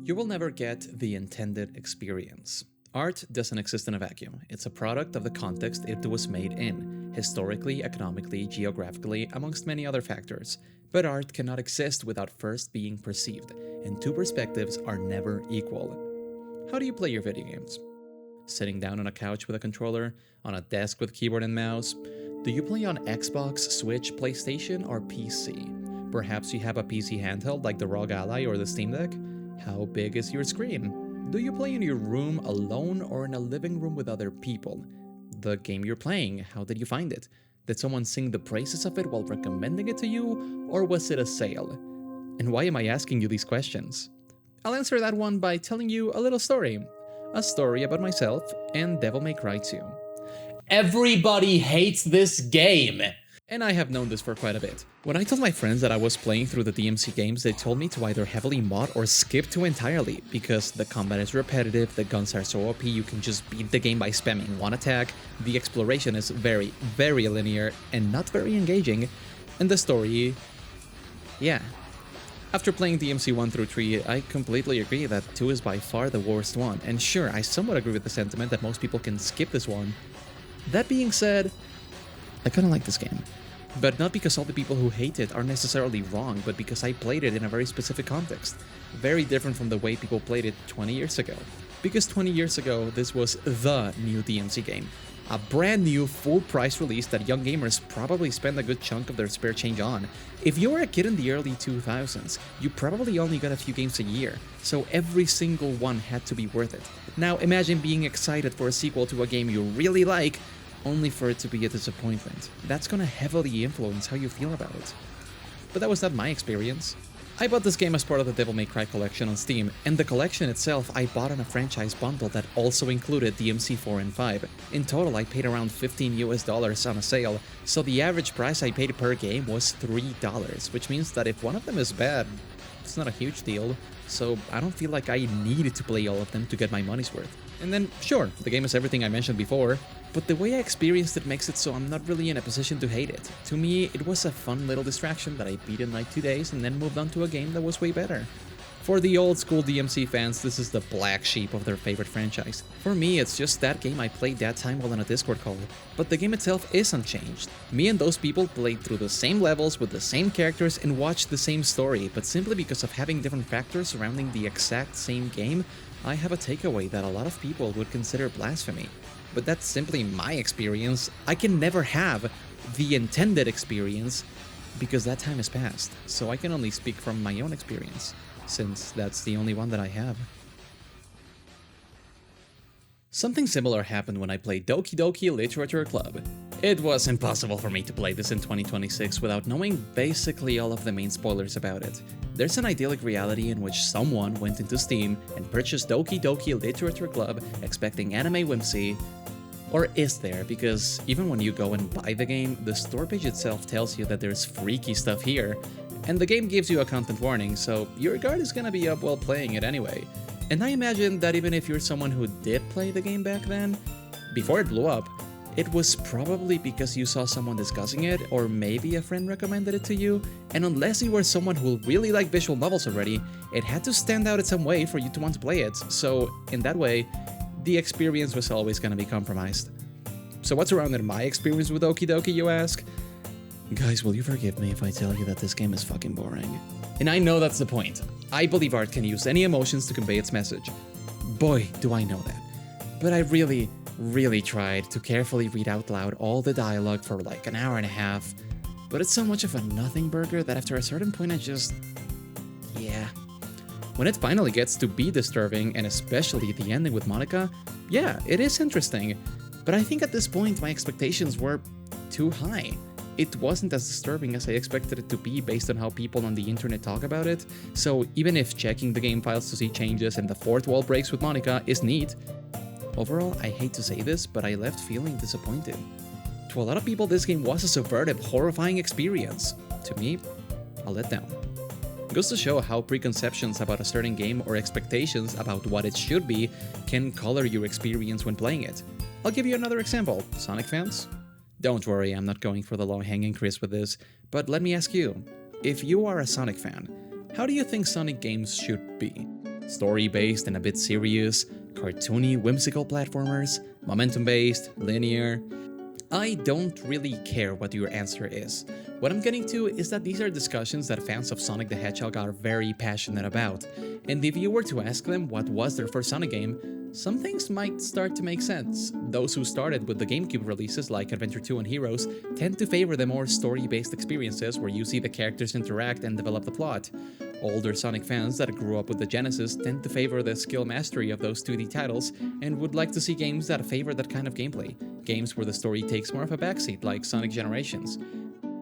You will never get the intended experience. Art doesn't exist in a vacuum. It's a product of the context it was made in, historically, economically, geographically, amongst many other factors. But art cannot exist without first being perceived, and two perspectives are never equal. How do you play your video games? Sitting down on a couch with a controller? On a desk with keyboard and mouse? Do you play on Xbox, Switch, PlayStation, or PC? Perhaps you have a PC handheld like the ROG Ally or the Steam Deck? How big is your screen? Do you play in your room alone or in a living room with other people? The game you're playing, how did you find it? Did someone sing the praises of it while recommending it to you, or was it a sale? And why am I asking you these questions? I'll answer that one by telling you a little story. A story about myself and Devil May Cry 2. Everybody hates this game! And I have known this for quite a bit. When I told my friends that I was playing through the DMC games, they told me to either heavily mod or skip to entirely, because the combat is repetitive, the guns are so OP you can just beat the game by spamming one attack, the exploration is very, very linear and not very engaging, and the story... yeah. After playing DMC 1 through 3, I completely agree that 2 is by far the worst one, and sure, I somewhat agree with the sentiment that most people can skip this one. That being said, I kinda like this game. But not because all the people who hate it are necessarily wrong, but because I played it in a very specific context. Very different from the way people played it 20 years ago. Because 20 years ago, this was the new DMC game. A brand new, full-price release that young gamers probably spend a good chunk of their spare change on. If you were a kid in the early 2000s, you probably only got a few games a year, so every single one had to be worth it. Now imagine being excited for a sequel to a game you really like, only for it to be a disappointment. That's gonna heavily influence how you feel about it. But that was not my experience. I bought this game as part of the Devil May Cry collection on Steam, and the collection itself I bought on a franchise bundle that also included DMC 4 and 5. In total, I paid around $15 on a sale, so the average price I paid per game was $3, which means that if one of them is bad, it's not a huge deal, so I don't feel like I needed to play all of them to get my money's worth. And then, sure, the game is everything I mentioned before, but the way I experienced it makes it so I'm not really in a position to hate it. To me, it was a fun little distraction that I beat in like 2 days and then moved on to a game that was way better. For the old school DMC fans, this is the black sheep of their favorite franchise. For me, it's just that game I played that time while on a Discord call. But the game itself is unchanged. Me and those people played through the same levels with the same characters and watched the same story, but simply because of having different factors surrounding the exact same game, I have a takeaway that a lot of people would consider blasphemy. But that's simply my experience. I can never have the intended experience because that time has passed, so I can only speak from my own experience, since that's the only one that I have. Something similar happened when I played Doki Doki Literature Club. It was impossible for me to play this in 2026 without knowing basically all of the main spoilers about it. There's an idyllic reality in which someone went into Steam and purchased Doki Doki Literature Club expecting anime whimsy. Or is there? Because even when you go and buy the game, the store page itself tells you that there's freaky stuff here, and the game gives you a content warning, so your guard is gonna be up while playing it anyway. And I imagine that even if you're someone who did play the game back then, before it blew up, it was probably because you saw someone discussing it, or maybe a friend recommended it to you, and unless you were someone who really liked visual novels already, it had to stand out in some way for you to want to play it, so in that way, the experience was always gonna be compromised. So what's surrounded my experience with Doki Doki, you ask? Guys, will you forgive me if I tell you that this game is fucking boring? And I know that's the point. I believe art can use any emotions to convey its message. Boy, do I know that. But I really tried to carefully read out loud all the dialogue for like an hour and a half, but it's so much of a nothing burger that after a certain point I just... yeah. When it finally gets to be disturbing, and especially the ending with Monica, yeah, it is interesting, but I think at this point my expectations were too high. It wasn't as disturbing as I expected it to be based on how people on the internet talk about it, so even if checking the game files to see changes and the fourth wall breaks with Monica is neat, overall, I hate to say this, but I left feeling disappointed. To a lot of people, this game was a subversive, horrifying experience. To me, a letdown. It goes to show how preconceptions about a certain game or expectations about what it should be can color your experience when playing it. I'll give you another example. Sonic fans? Don't worry, I'm not going for the low-hanging Chris with this, but let me ask you, if you are a Sonic fan, how do you think Sonic games should be? story-based and a bit serious, cartoony, whimsical platformers, momentum-based, linear. I don't really care what your answer is. What I'm getting to is that these are discussions that fans of Sonic the Hedgehog are very passionate about, and if you were to ask them what was their first Sonic game, some things might start to make sense. Those who started with the GameCube releases like Adventure 2 and Heroes tend to favor the more story-based experiences where you see the characters interact and develop the plot. Older Sonic fans that grew up with the Genesis tend to favor the skill mastery of those 2D titles and would like to see games that favor that kind of gameplay, games where the story takes more of a backseat like Sonic Generations.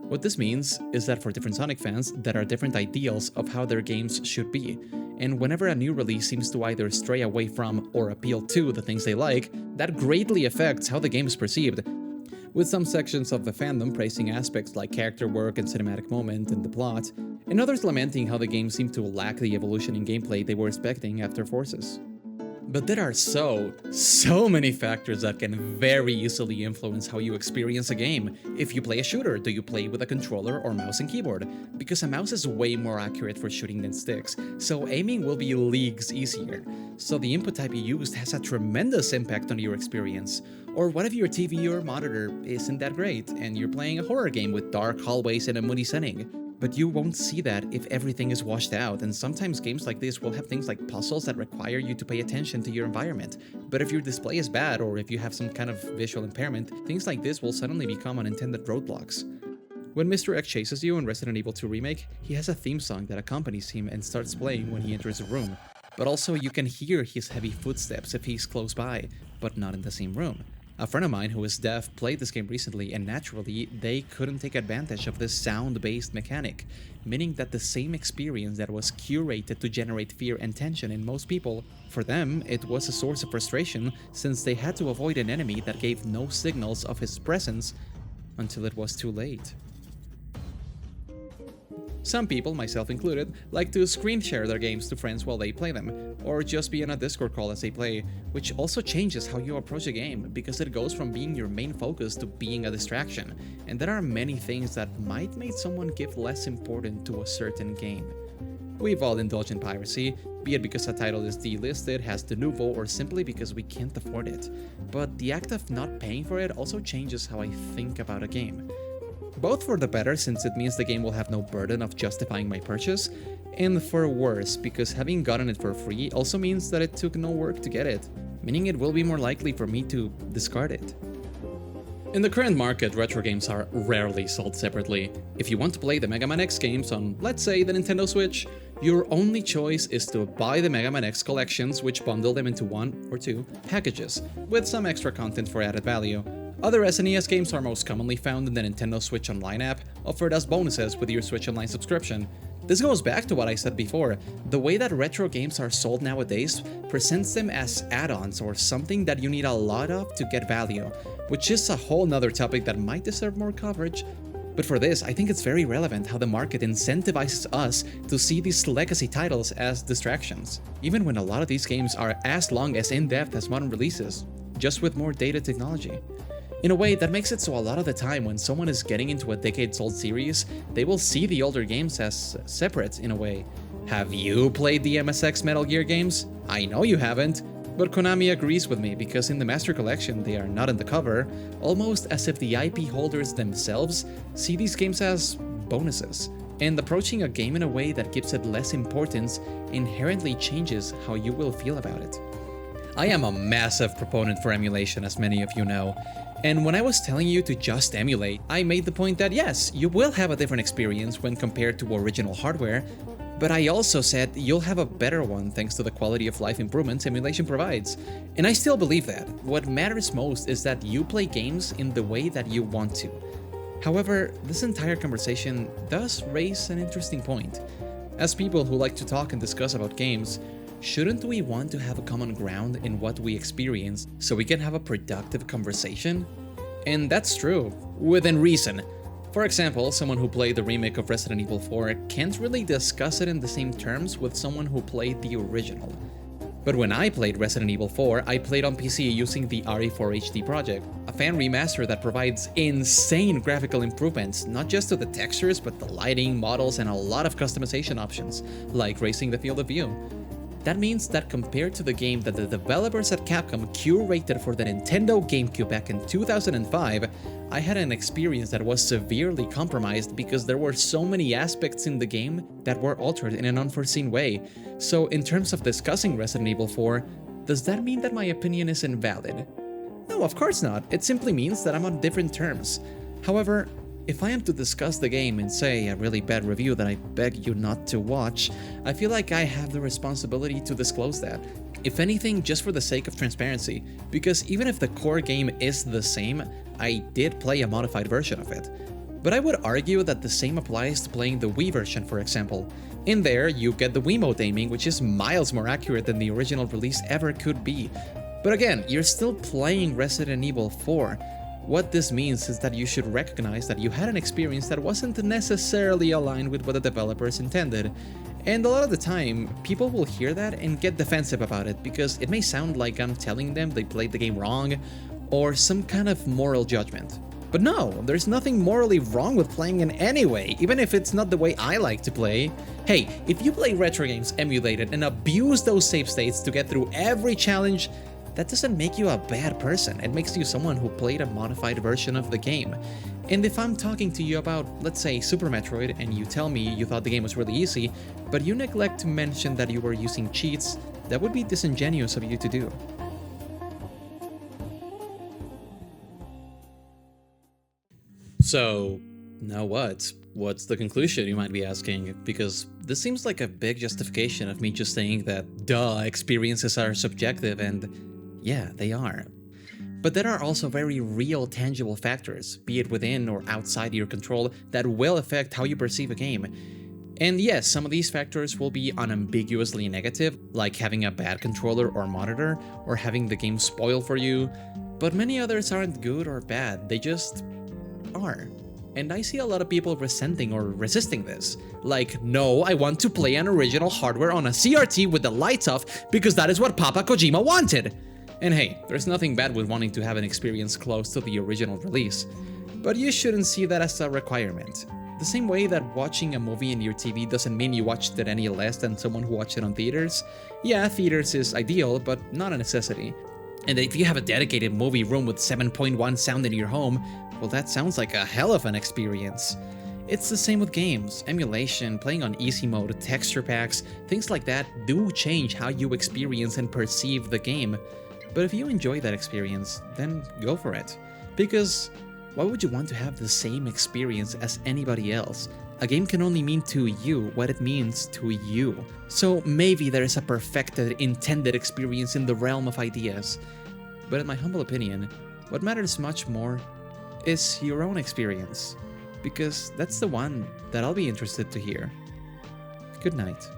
What this means is that for different Sonic fans, there are different ideals of how their games should be, and whenever a new release seems to either stray away from or appeal to the things they like, that greatly affects how the game is perceived, with some sections of the fandom praising aspects like character work and cinematic moment and the plot, and others lamenting how the game seemed to lack the evolution in gameplay they were expecting after Forces. But there are so many factors that can very easily influence how you experience a game. If you play a shooter, do you play with a controller or mouse and keyboard? Because a mouse is way more accurate for shooting than sticks, so aiming will be leagues easier. So the input type you used has a tremendous impact on your experience. Or what if your TV or monitor isn't that great, and you're playing a horror game with dark hallways and a moody setting? But you won't see that if everything is washed out, and sometimes games like this will have things like puzzles that require you to pay attention to your environment. But if your display is bad, or if you have some kind of visual impairment, things like this will suddenly become unintended roadblocks. When Mr. X chases you in Resident Evil 2 Remake, he has a theme song that accompanies him and starts playing when he enters a room. But also you can hear his heavy footsteps if he's close by, but not in the same room. A friend of mine who is deaf played this game recently, and naturally, they couldn't take advantage of this sound-based mechanic, meaning that the same experience that was curated to generate fear and tension in most people, for them, it was a source of frustration since they had to avoid an enemy that gave no signals of his presence until it was too late. Some people, myself included, like to screen share their games to friends while they play them, or just be on a Discord call as they play, which also changes how you approach a game, because it goes from being your main focus to being a distraction, and there are many things that might make someone give less importance to a certain game. We've all indulged in piracy, be it because a title is delisted, has de novo, or simply because we can't afford it. But the act of not paying for it also changes how I think about a game. Both for the better, since it means the game will have no burden of justifying my purchase, and for worse, because having gotten it for free also means that it took no work to get it, meaning it will be more likely for me to discard it. In the current market, retro games are rarely sold separately. If you want to play the Mega Man X games on, let's say, the Nintendo Switch, your only choice is to buy the Mega Man X collections, which bundle them into 1 or 2 packages, with some extra content for added value. Other SNES games are most commonly found in the Nintendo Switch Online app, offered as bonuses with your Switch Online subscription. This goes back to what I said before. The way that retro games are sold nowadays presents them as add-ons or something that you need a lot of to get value, which is a whole nother topic that might deserve more coverage. But for this, I think it's very relevant how the market incentivizes us to see these legacy titles as distractions, even when a lot of these games are as long as in-depth as modern releases, just with more dated technology. In a way that makes it so a lot of the time when someone is getting into a decades-old series, they will see the older games as separate in a way. Have you played the MSX Metal Gear games? I know you haven't, but Konami agrees with me because in the Master Collection they are not in the cover, almost as if the IP holders themselves see these games as bonuses. And approaching a game in a way that gives it less importance inherently changes how you will feel about it. I am a massive proponent for emulation, as many of you know. And when I was telling you to just emulate, I made the point that yes, you will have a different experience when compared to original hardware, but I also said you'll have a better one thanks to the quality of life improvements emulation provides. And I still believe that. What matters most is that you play games in the way that you want to. However, this entire conversation does raise an interesting point. As people who like to talk and discuss about games, shouldn't we want to have a common ground in what we experience so we can have a productive conversation? And that's true, within reason. For example, someone who played the remake of Resident Evil 4 can't really discuss it in the same terms with someone who played the original. But when I played Resident Evil 4, I played on PC using the RE4 HD project, a fan remaster that provides insane graphical improvements, not just to the textures, but the lighting, models, and a lot of customization options, like raising the field of view. That means that compared to the game that the developers at Capcom curated for the Nintendo GameCube back in 2005, I had an experience that was severely compromised because there were so many aspects in the game that were altered in an unforeseen way. So in terms of discussing Resident Evil 4, does that mean that my opinion is invalid? No, of course not. It simply means that I'm on different terms. However, if I am to discuss the game in, say, a really bad review that I beg you not to watch, I feel like I have the responsibility to disclose that. If anything, just for the sake of transparency, because even if the core game is the same, I did play a modified version of it. But I would argue that the same applies to playing the Wii version, for example. In there, you get the Wiimote aiming, which is miles more accurate than the original release ever could be. But again, you're still playing Resident Evil 4. What this means is that you should recognize that you had an experience that wasn't necessarily aligned with what the developers intended. And a lot of the time, people will hear that and get defensive about it because it may sound like I'm telling them they played the game wrong or some kind of moral judgment. But no, there's nothing morally wrong with playing in any way, even if it's not the way I like to play. Hey, if you play retro games emulated and abuse those save states to get through every challenge, that doesn't make you a bad person. It makes you someone who played a modified version of the game. And if I'm talking to you about, let's say, Super Metroid, and you tell me you thought the game was really easy, but you neglect to mention that you were using cheats, that would be disingenuous of you to do. So, now what? What's the conclusion, you might be asking? Because this seems like a big justification of me just saying that, duh, experiences are subjective, and yeah, they are. But there are also very real, tangible factors, be it within or outside your control, that will affect how you perceive a game. And yes, some of these factors will be unambiguously negative, like having a bad controller or monitor, or having the game spoiled for you, but many others aren't good or bad, they just are. And I see a lot of people resenting or resisting this. Like, no, I want to play an original hardware on a CRT with the lights off because that is what Papa Kojima wanted! And hey, there's nothing bad with wanting to have an experience close to the original release. But you shouldn't see that as a requirement. The same way that watching a movie in your TV doesn't mean you watched it any less than someone who watched it on theaters. Yeah, theaters is ideal, but not a necessity. And if you have a dedicated movie room with 7.1 sound in your home, well, that sounds like a hell of an experience. It's the same with games. Emulation, playing on easy mode, texture packs, things like that do change how you experience and perceive the game. But if you enjoy that experience, then go for it. Because why would you want to have the same experience as anybody else? A game can only mean to you what it means to you. So maybe there is a perfected, intended experience in the realm of ideas. But in my humble opinion, what matters much more is your own experience. Because that's the one that I'll be interested to hear. Good night.